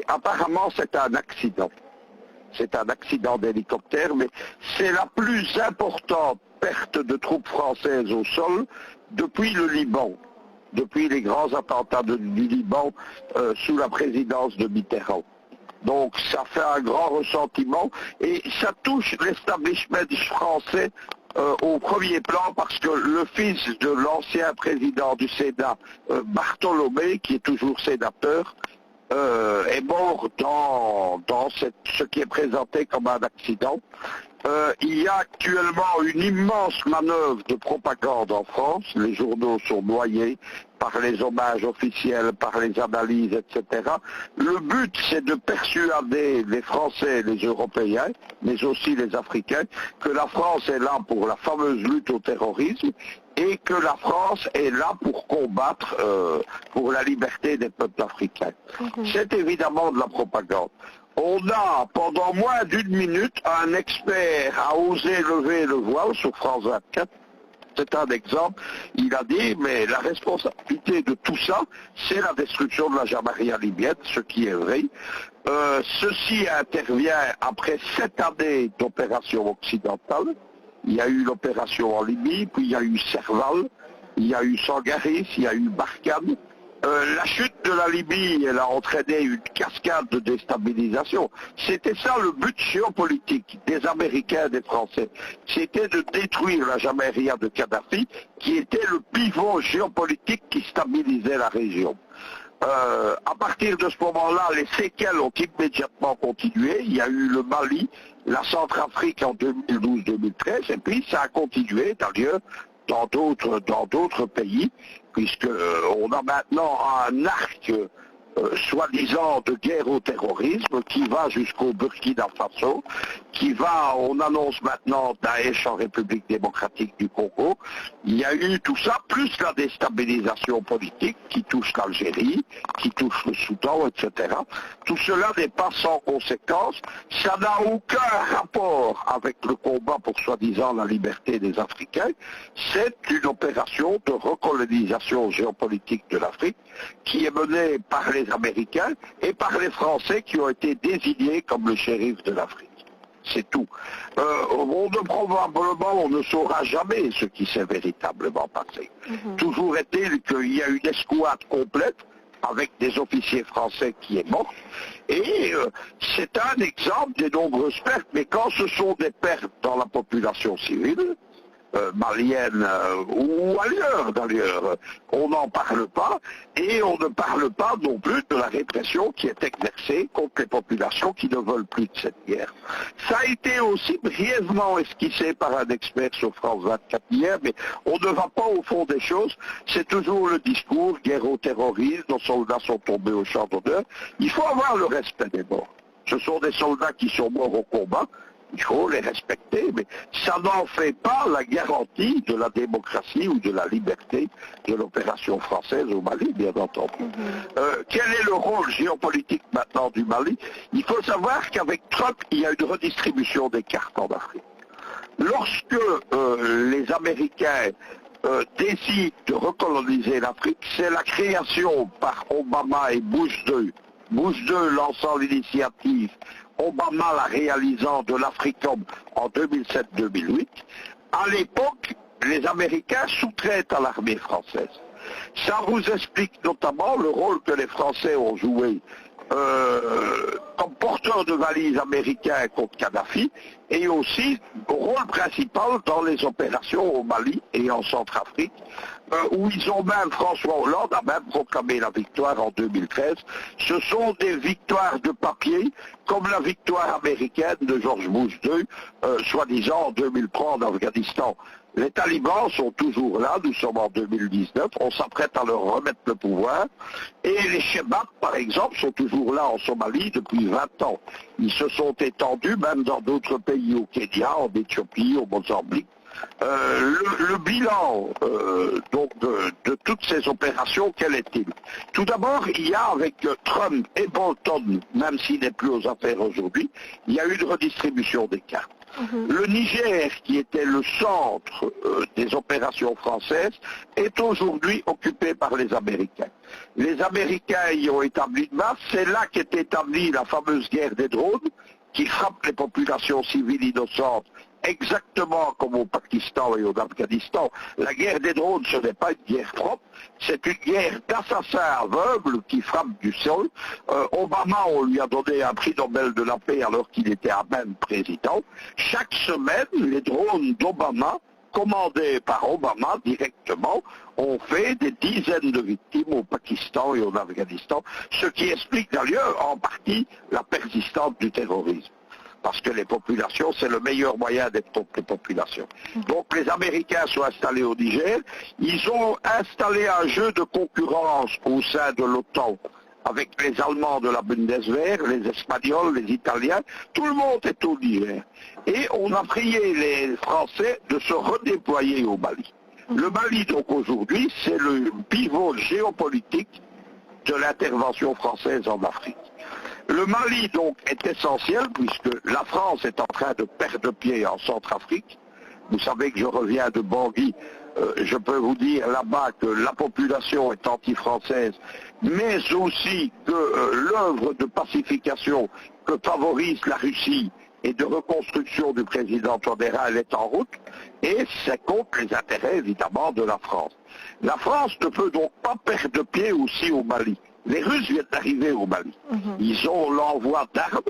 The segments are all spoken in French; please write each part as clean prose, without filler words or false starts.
Apparemment, c'est un accident. C'est un accident d'hélicoptère, mais c'est la plus importante perte de troupes françaises au sol depuis le Liban, depuis les grands attentats du Liban sous la présidence de Mitterrand. Donc ça fait un grand ressentiment et ça touche l'establishment français au premier plan parce que le fils de l'ancien président du Sénat, Bartholomé, qui est toujours sénateur, est mort dans ce qui est présenté comme un accident. Il y a actuellement une immense manœuvre de propagande en France. Les journaux sont noyés par les hommages officiels, par les analyses, etc. Le but, c'est de persuader les Français et les Européens, mais aussi les Africains, que la France est là pour la fameuse lutte au terrorisme et que la France est là pour combattre pour la liberté des peuples africains. C'est évidemment de la propagande. On a, pendant moins d'une minute, un expert a osé lever le voile sur France 24. C'est un exemple. Il a dit, mais la responsabilité de tout ça, c'est la destruction de la Jamaria libyenne, ce qui est vrai. Ceci intervient après 7 années d'opération occidentale. Il y a eu l'opération en Libye, puis il y a eu Serval, il y a eu Sangaris, il y a eu Barkhane. La chute de la Libye, elle a entraîné une cascade de déstabilisation. C'était ça le but géopolitique des Américains et des Français. C'était de détruire la Jamaria de Kadhafi, qui était le pivot géopolitique qui stabilisait la région. À partir de ce moment-là, les séquelles ont immédiatement continué. Il y a eu le Mali, la Centrafrique en 2012-2013, et puis ça a continué d'ailleurs dans d'autres pays, puisqu'on a maintenant un arc soi-disant de guerre au terrorisme qui va jusqu'au Burkina Faso, on annonce maintenant Daesh en République démocratique du Congo. Il y a eu tout ça, plus la déstabilisation politique qui touche l'Algérie, qui touche le Soudan, etc. Tout cela n'est pas sans conséquence. Ça n'a aucun rapport avec le combat pour soi-disant la liberté des Africains. C'est une opération de recolonisation géopolitique de l'Afrique qui est menée par les Américains et par les Français qui ont été désignés comme le shérif de l'Afrique. C'est tout. Probablement, on ne saura jamais ce qui s'est véritablement passé. Toujours est-il qu'il y a une escouade complète avec des officiers français qui est mort. Et c'est un exemple des nombreuses pertes. Mais quand ce sont des pertes dans la population civile, malienne ou ailleurs d'ailleurs, on n'en parle pas et on ne parle pas non plus de la répression qui est exercée contre les populations qui ne veulent plus de cette guerre. Ça a été aussi brièvement esquissé par un expert sur France 24 hier, mais on ne va pas au fond des choses. C'est toujours le discours, guerre au terrorisme, nos soldats sont tombés au champ d'honneur. Il faut avoir le respect des morts. Ce sont des soldats qui sont morts au combat. Il faut les respecter, mais ça n'en fait pas la garantie de la démocratie ou de la liberté de l'opération française au Mali, bien entendu. Quel est le rôle géopolitique maintenant du Mali? Il faut savoir qu'avec Trump, il y a une redistribution des cartes en Afrique. Lorsque les Américains décident de recoloniser l'Afrique, c'est la création par Obama et Bush II. Bush II lançant l'initiative, Obama la réalisant de l'Africom en 2007-2008, à l'époque, les Américains sous-traitent à l'armée française. Ça vous explique notamment le rôle que les Français ont joué comme porteurs de valises américains contre Kadhafi, et aussi rôle principal dans les opérations au Mali et en Centrafrique, où ils ont même, François Hollande a même proclamé la victoire en 2013. Ce sont des victoires de papier, comme la victoire américaine de George Bush II, soi-disant en 2003 en Afghanistan. Les talibans sont toujours là, nous sommes en 2019, on s'apprête à leur remettre le pouvoir, et les Chebab, par exemple, sont toujours là en Somalie depuis 20 ans. Ils se sont étendus même dans d'autres pays, au Kenya, en Éthiopie, au Mozambique. Le bilan donc de toutes ces opérations, quel est-il? Tout d'abord, il y a avec Trump et Bolton, même s'il n'est plus aux affaires aujourd'hui, il y a eu une redistribution des cartes. Le Niger, qui était le centre des opérations françaises, est aujourd'hui occupé par les Américains. Les Américains y ont établi une base, c'est là qu'est établie la fameuse guerre des drones, qui frappe les populations civiles innocentes, exactement comme au Pakistan et au Afghanistan. La guerre des drones, ce n'est pas une guerre propre, c'est une guerre d'assassins aveugles qui frappent du sol. Obama, on lui a donné un prix Nobel de la paix alors qu'il était à peine président. Chaque semaine, les drones d'Obama, commandés par Obama directement, ont fait des dizaines de victimes au Pakistan et au Afghanistan, ce qui explique d'ailleurs en partie la persistance du terrorisme. Parce que les populations, c'est le meilleur moyen d'être contre les populations. Donc les Américains sont installés au Niger, ils ont installé un jeu de concurrence au sein de l'OTAN, avec les Allemands de la Bundeswehr, les Espagnols, les Italiens, tout le monde est au Niger. Et on a prié les Français de se redéployer au Mali. Le Mali, donc aujourd'hui, c'est le pivot géopolitique de l'intervention française en Afrique. Le Mali, donc, est essentiel puisque la France est en train de perdre pied en Centrafrique. Vous savez que je reviens de Bangui. Je peux vous dire là-bas que la population est anti-française, mais aussi que l'œuvre de pacification que favorise la Russie et de reconstruction du président Touadéra, elle est en route, et c'est contre les intérêts, évidemment, de la France. La France ne peut donc pas perdre pied aussi au Mali. Les Russes viennent d'arriver au Mali. Ils ont l'envoi d'armes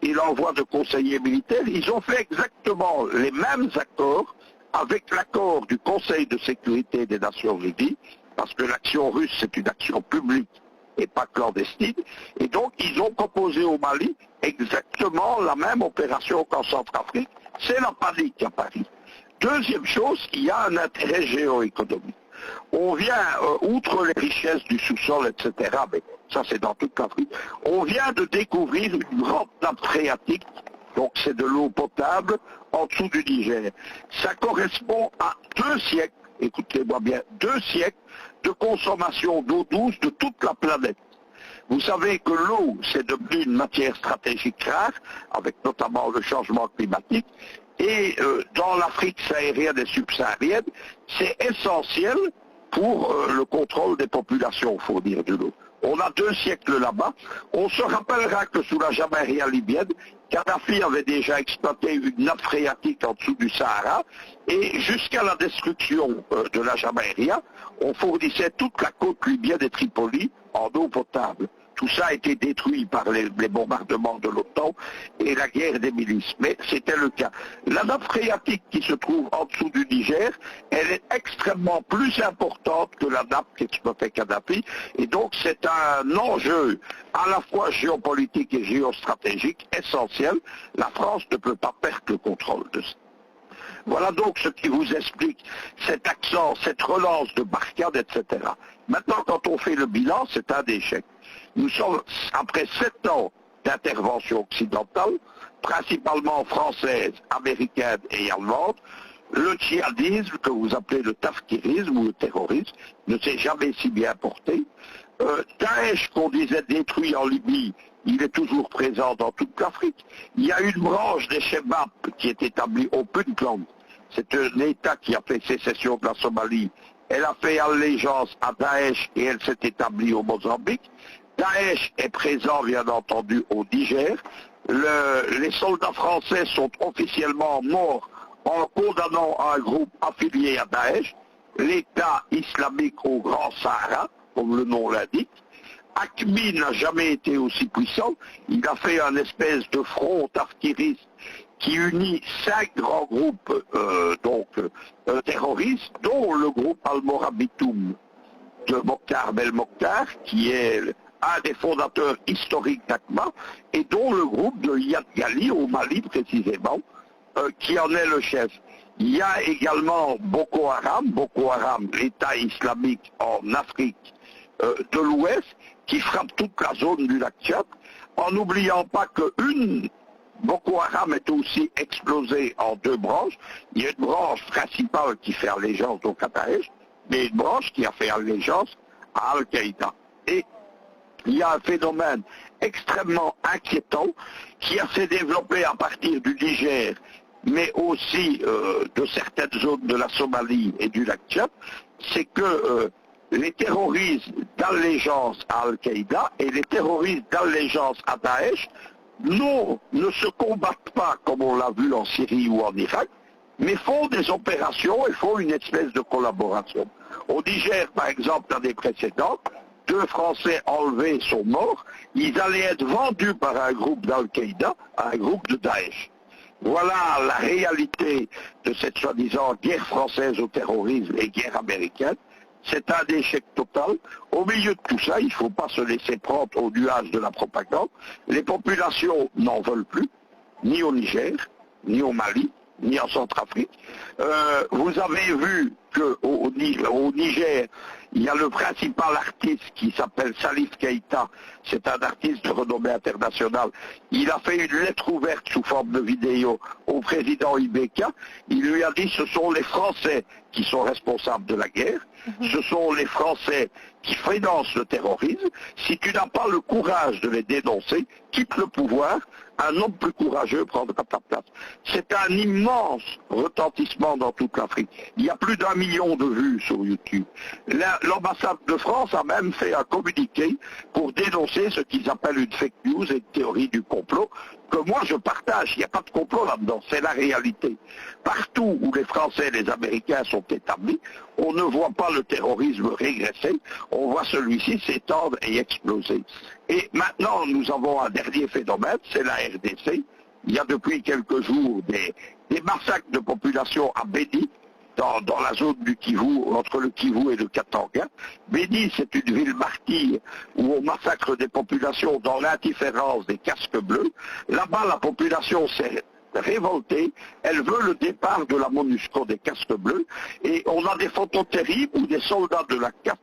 et l'envoi de conseillers militaires. Ils ont fait exactement les mêmes accords avec l'accord du Conseil de sécurité des Nations Unies, parce que l'action russe, c'est une action publique et pas clandestine. Et donc, ils ont proposé au Mali exactement la même opération qu'en Centrafrique. C'est la panique à Paris. Deuxième chose, il y a un intérêt géoéconomique. On vient, outre les richesses du sous-sol, etc., mais ça c'est dans toute l'Afrique, on vient de découvrir une grande nappe phréatique, donc c'est de l'eau potable, en dessous du Niger. Ça correspond à 2 siècles, écoutez-moi bien, 2 siècles de consommation d'eau douce de toute la planète. Vous savez que l'eau, c'est devenu une matière stratégique rare, avec notamment le changement climatique, et dans l'Afrique saharienne et subsaharienne, c'est essentiel pour le contrôle des populations, il faut dire, de l'eau. On a 2 siècles là-bas. On se rappellera que sous la Jamaïria libyenne, Kadhafi avait déjà exploité une nappe phréatique en dessous du Sahara, et jusqu'à la destruction de la Jamaïria, on fournissait toute la côte libyenne et Tripoli en eau potable. Tout ça a été détruit par les bombardements de l'OTAN et la guerre des milices. Mais c'était le cas. La nappe phréatique qui se trouve en dessous du Niger, elle est extrêmement plus importante que la nappe qu'exploitait Kadhafi. Et donc c'est un enjeu à la fois géopolitique et géostratégique essentiel. La France ne peut pas perdre le contrôle de ça. Voilà donc ce qui vous explique cet accent, cette relance de Barkhane, etc. Maintenant, quand on fait le bilan, c'est un échec. Nous sommes, après 7 ans d'intervention occidentale, principalement française, américaine et allemande, le djihadisme, que vous appelez le tafkirisme ou le terrorisme, ne s'est jamais si bien porté. Daesh, qu'on disait détruit en Libye, il est toujours présent dans toute l'Afrique. Il y a une branche des Shebab qui est établie au Puntland. C'est un État qui a fait sécession de la Somalie. Elle a fait allégeance à Daesh et elle s'est établie au Mozambique. Daesh est présent, bien entendu, au Niger. Les soldats français sont officiellement morts en condamnant un groupe affilié à Daesh, l'État islamique au Grand Sahara, comme le nom l'indique. AQMI n'a jamais été aussi puissant. Il a fait un espèce de front tafkiriste qui unit 5 grands groupes terroristes, dont le groupe Al-Morabitoum de Mokhtar Belmokhtar, qui est un des fondateurs historiques d'AQMA, et dont le groupe de Iyad Ghali, au Mali précisément, qui en est le chef. Il y a également Boko Haram, l'État islamique en Afrique de l'Ouest, qui frappe toute la zone du lac Tchad, en n'oubliant pas qu'une Boko Haram est aussi explosée en 2 branches. Il y a une branche principale qui fait allégeance au Daesh, mais une branche qui a fait allégeance à Al-Qaïda. Et il y a un phénomène extrêmement inquiétant qui s'est développé à partir du Niger mais aussi de certaines zones de la Somalie et du lac Tchad, c'est que les terroristes d'allégeance à Al-Qaïda et les terroristes d'allégeance à Daesh ne se combattent pas comme on l'a vu en Syrie ou en Irak, mais font des opérations et font une espèce de collaboration. Au Niger, par exemple, l'année précédente, 2 Français enlevés sont morts, ils allaient être vendus par un groupe d'Al-Qaïda à un groupe de Daesh. Voilà la réalité de cette soi-disant guerre française au terrorisme et guerre américaine. C'est un échec total. Au milieu de tout ça, il ne faut pas se laisser prendre au nuage de la propagande. Les populations n'en veulent plus, ni au Niger, ni au Mali, ni en Centrafrique. Vous avez vu qu'au Niger, il y a le principal artiste qui s'appelle Salif Keïta, c'est un artiste de renommée internationale. Il a fait une lettre ouverte sous forme de vidéo au président Ibeka. Il lui a dit ce sont les Français qui sont responsables de la guerre, ce sont les Français qui financent le terrorisme. Si tu n'as pas le courage de les dénoncer, quitte le pouvoir, un homme plus courageux prendra ta place. C'est un immense retentissement dans toute l'Afrique. Il y a plus d'1 million de vues sur YouTube. L'ambassade de France a même fait un communiqué pour dénoncer ce qu'ils appellent une fake news et une théorie du complot, que moi je partage. Il n'y a pas de complot là-dedans, c'est la réalité. Partout où les Français et les Américains sont établis, on ne voit pas le terrorisme régresser, on voit celui-ci s'étendre et exploser. Et maintenant, nous avons un dernier phénomène, c'est la RDC. Il y a depuis quelques jours des massacres de population à Béni, dans la zone du Kivu, entre le Kivu et le Katanga. Béni, c'est une ville martyre où on massacre des populations dans l'indifférence des casques bleus. Là-bas, la population s'est révoltée, elle veut le départ de la MONUSCO des casques bleus, et on a des photos terribles où des soldats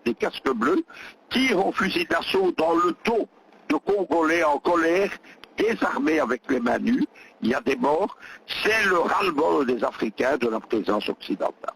des casques bleus tirent au fusil d'assaut dans le dos de Congolais en colère, désarmés avec les mains nues. Il y a des morts. C'est le ras-le-bol des Africains de la présence occidentale.